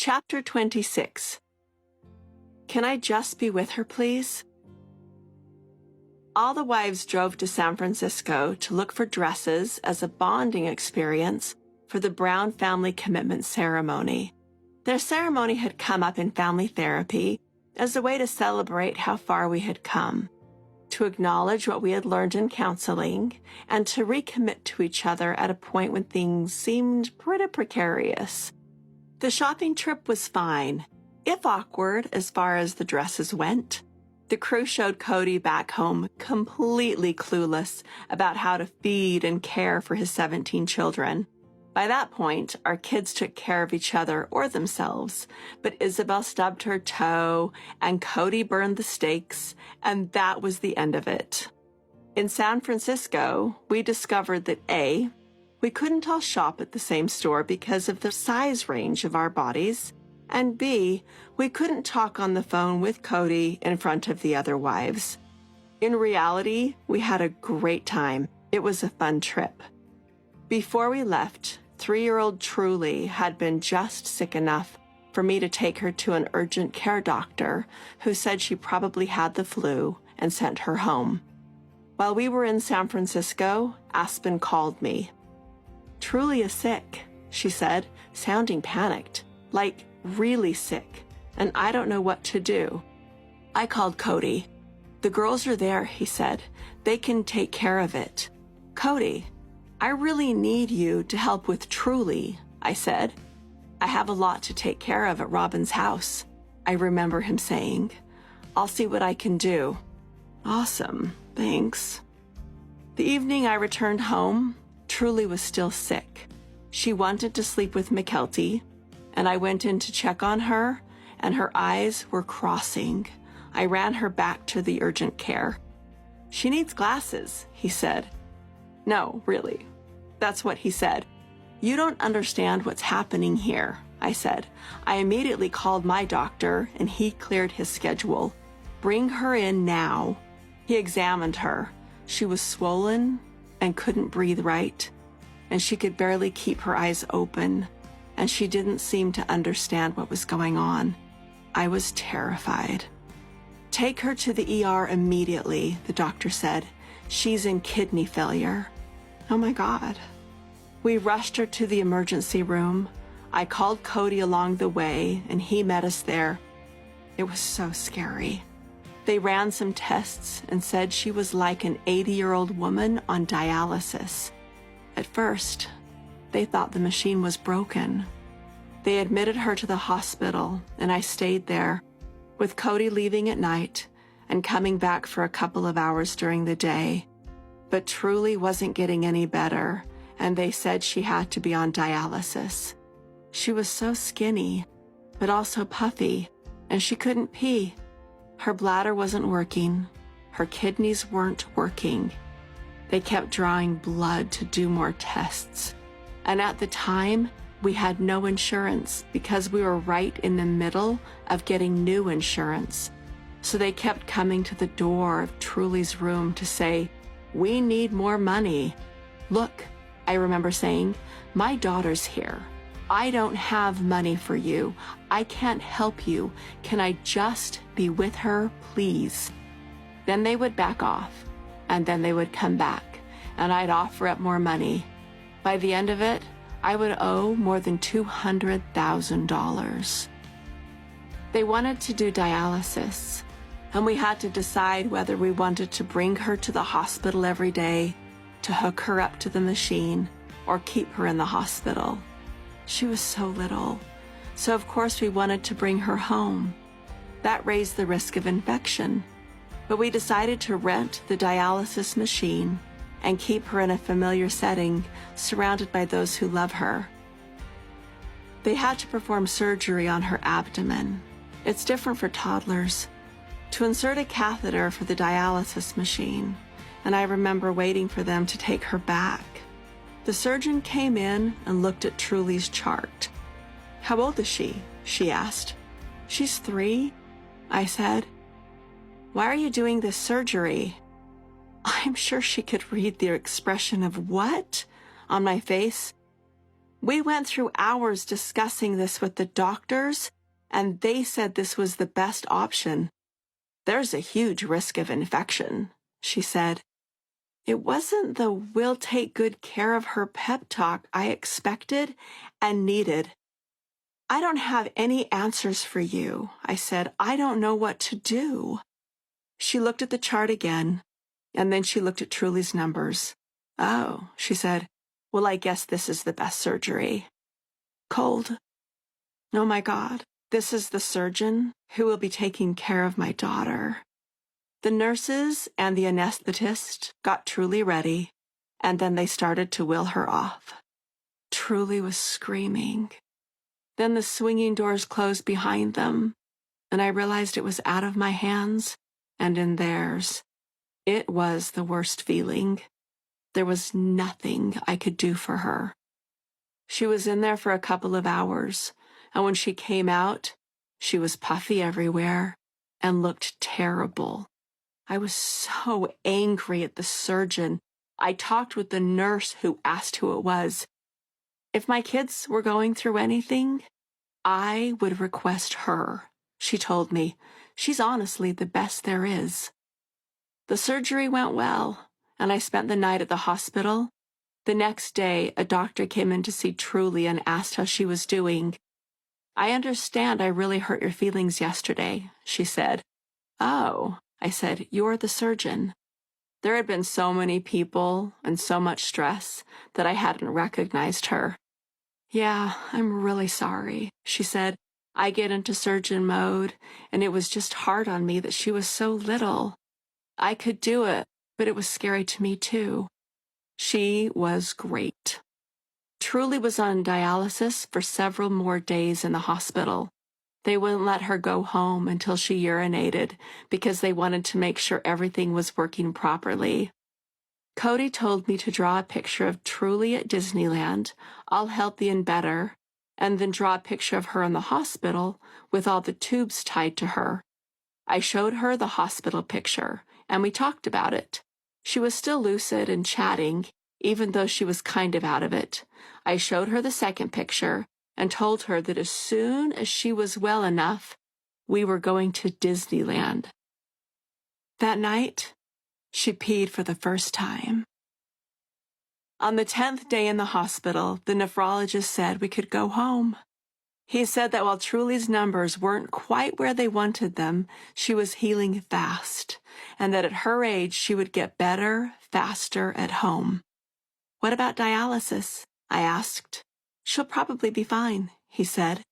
Chapter 26. Can I just be with her, please? All the wives drove to San Francisco to look for dresses as a bonding experience for the Brown family commitment ceremony. Their ceremony had come up in family therapy as a way to celebrate how far we had come, to acknowledge what we had learned in counseling, and to recommit to each other at a point when things seemed pretty precarious. The shopping trip was fine, if awkward as far as the dresses went. The crew showed Cody back home completely clueless about how to feed and care for his 17 children. By that point, our kids took care of each other or themselves, but Isabel stubbed her toe and Cody burned the steaks, and that was the end of it. In San Francisco, we discovered that A, we couldn't all shop at the same store because of the size range of our bodies, and B, we couldn't talk on the phone with Cody in front of the other wives. In reality, we had a great time. It was a fun trip. Before we left, 3-year-old Truly had been just sick enough for me to take her to an urgent care doctor who said she probably had the flu and sent her home. While we were in San Francisco, Aspen called me. Truly is sick, she said, sounding panicked, like really sick, and I don't know what to do. I called Cody. The girls are there, he said. They can take care of it. Cody, I really need you to help with Truly, I said. I have a lot to take care of at Robin's house, I remember him saying. I'll see what I can do. Awesome, thanks. The evening I returned home, Truly was still sick. She wanted to sleep with McKelty, and I went in to check on her, and her eyes were crossing. I ran her back to the urgent care. She needs glasses, he said. No, really. That's what he said. You don't understand what's happening here, I said. I immediately called my doctor, and he cleared his schedule. Bring her in now. He examined her. She was swollen and couldn't breathe right, and she could barely keep her eyes open, and she didn't seem to understand what was going on. I was terrified. Take her to the ER immediately, the doctor said. She's in kidney failure. Oh my God. We rushed her to the emergency room. I called Cody along the way, and he met us there. It was so scary. They ran some tests and said she was like an 80-year-old woman on dialysis. At first, they thought the machine was broken. They admitted her to the hospital, and I stayed there, with Cody leaving at night and coming back for a couple of hours during the day. But Truly wasn't getting any better, and they said she had to be on dialysis. She was so skinny, but also puffy, and she couldn't pee. Her bladder wasn't working. Her kidneys weren't working. They kept drawing blood to do more tests. And at the time, we had no insurance because we were right in the middle of getting new insurance. So they kept coming to the door of Truly's room to say, "We need more money." "Look," I remember saying, "my daughter's here. I don't have money for you. I can't help you. Can I just be with her, please?" Then they would back off, and then they would come back, and I'd offer up more money. By the end of it, I would owe more than $200,000. They wanted to do dialysis, and we had to decide whether we wanted to bring her to the hospital every day, to hook her up to the machine, or keep her in the hospital. She was so little, so of course we wanted to bring her home. That raised the risk of infection, but we decided to rent the dialysis machine and keep her in a familiar setting, surrounded by those who love her. They had to perform surgery on her abdomen. It's different for toddlers. To insert a catheter for the dialysis machine, and I remember waiting for them to take her back. The surgeon came in and looked at Truly's chart. "How old is she?" she asked. "She's 3, I said. "Why are you doing this surgery?" I'm sure she could read the expression of "what?" on my face. We went through hours discussing this with the doctors, and they said this was the best option. There's a huge risk of infection, she said. It wasn't the "we'll take good care of her" pep talk I expected and needed. I don't have any answers for you, I said. I don't know what to do. She looked at the chart again, and then she looked at Truly's numbers. Oh, she said. Well, I guess this is the best surgery. Cold. Oh my God, this is the surgeon who will be taking care of my daughter. The nurses and the anesthetist got Truly ready, and then they started to wheel her off. Truly was screaming. Then the swinging doors closed behind them, and I realized it was out of my hands and in theirs. It was the worst feeling. There was nothing I could do for her. She was in there for a couple of hours, and when she came out, she was puffy everywhere and looked terrible. I was so angry at the surgeon. I talked with the nurse who asked who it was. If my kids were going through anything, I would request her, she told me. She's honestly the best there is. The surgery went well, and I spent the night at the hospital. The next day, a doctor came in to see Truly and asked how she was doing. I understand I really hurt your feelings yesterday, she said. Oh, I said, you're the surgeon. There had been so many people and so much stress that I hadn't recognized her. Yeah, I'm really sorry, she said. I get into surgeon mode, and it was just hard on me that she was so little. I could do it, but it was scary to me too. She was great. Truly was on dialysis for several more days in the hospital. They wouldn't let her go home until she urinated because they wanted to make sure everything was working properly. Cody told me to draw a picture of Truly at Disneyland, all healthy and better, and then draw a picture of her in the hospital with all the tubes tied to her. I showed her the hospital picture, and we talked about it. She was still lucid and chatting, even though she was kind of out of it. I showed her the second picture and told her that as soon as she was well enough, we were going to Disneyland. That night, she peed for the first time. On the 10th day in the hospital, the nephrologist said we could go home. He said that while Truly's numbers weren't quite where they wanted them, she was healing fast, and that at her age she would get better, faster at home. What about dialysis? I asked. She'll probably be fine, he said.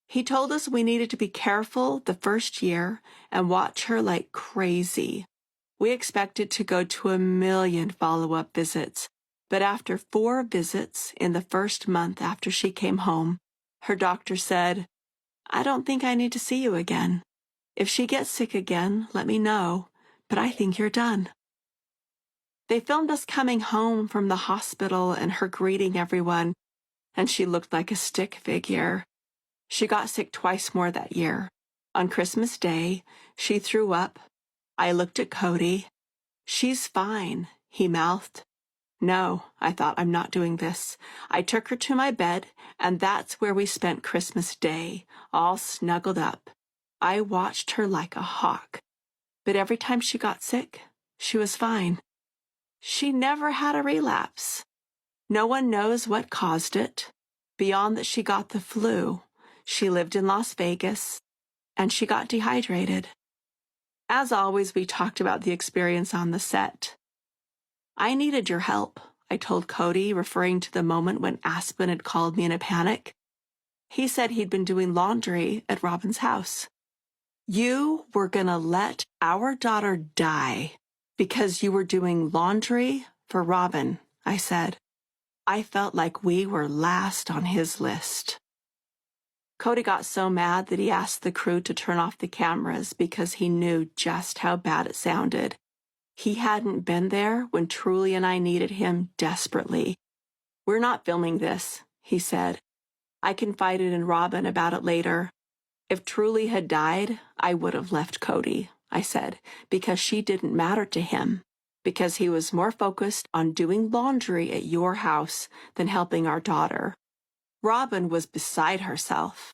He told us we needed to be careful the first year and watch her like crazy. We expected to go to 1,000,000 follow-up visits, but after 4 visits in the first month after she came home, her doctor said, I don't think I need to see you again. If she gets sick again, let me know, but I think you're done. They filmed us coming home from the hospital and her greeting everyone, and she looked like a stick figure. She got sick twice more that year. On Christmas Day, she threw up. I looked at Cody. She's fine, he mouthed. No, I thought, I'm not doing this. I took her to my bed, and that's where we spent Christmas Day, all snuggled up. I watched her like a hawk. But every time she got sick, she was fine. She never had a relapse. No one knows what caused it, beyond that she got the flu. She lived in Las Vegas, and she got dehydrated. As always, we talked about the experience on the set. I needed your help, I told Cody, referring to the moment when Aspen had called me in a panic. He said he'd been doing laundry at Robin's house. You were gonna let our daughter die because you were doing laundry for Robin, I said. I felt like we were last on his list. Cody got so mad that he asked the crew to turn off the cameras because he knew just how bad it sounded. He hadn't been there when Truly and I needed him desperately. We're not filming this, he said. I confided in Robin about it later. If Truly had died, I would have left Cody, I said, because she didn't matter to him, because he was more focused on doing laundry at your house than helping our daughter. Robin was beside herself.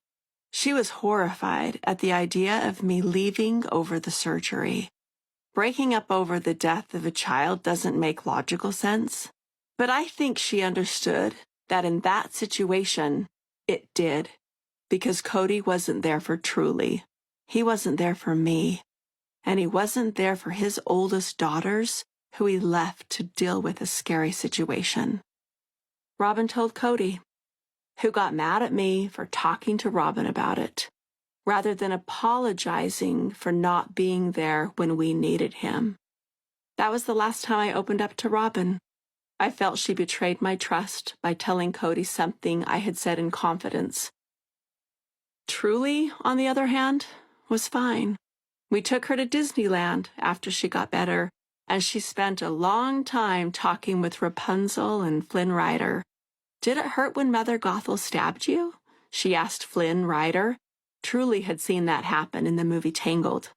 She was horrified at the idea of me leaving over the surgery. Breaking up over the death of a child doesn't make logical sense, but I think she understood that in that situation, it did, because Cody wasn't there for Truly. He wasn't there for me, and he wasn't there for his oldest daughters, who he left to deal with a scary situation. Robin told Cody, who got mad at me for talking to Robin about it, rather than apologizing for not being there when we needed him. That was the last time I opened up to Robin. I felt she betrayed my trust by telling Cody something I had said in confidence. Truly, on the other hand, was fine. We took her to Disneyland after she got better, and she spent a long time talking with Rapunzel and Flynn Rider. "Did it hurt when Mother Gothel stabbed you?" she asked Flynn Rider. Truly had seen that happen in the movie Tangled.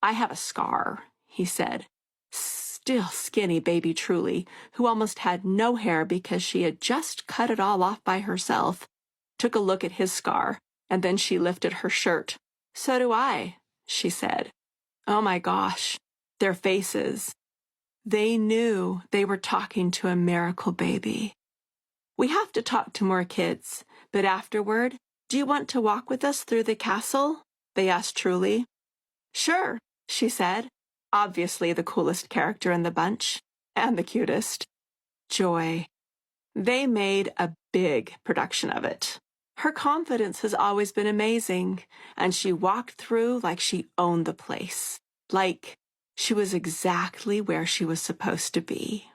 "I have a scar," he said. Still skinny baby Truly, who almost had no hair because she had just cut it all off by herself, took a look at his scar, and then she lifted her shirt. "So do I," she said. Oh my gosh, their faces. They knew they were talking to a miracle baby. "We have to talk to more kids, but afterward, do you want to walk with us through the castle?" they asked Truly. "Sure," she said, obviously the coolest character in the bunch, and the cutest. Joy. They made a big production of it. Her confidence has always been amazing, and she walked through like she owned the place, like she was exactly where she was supposed to be.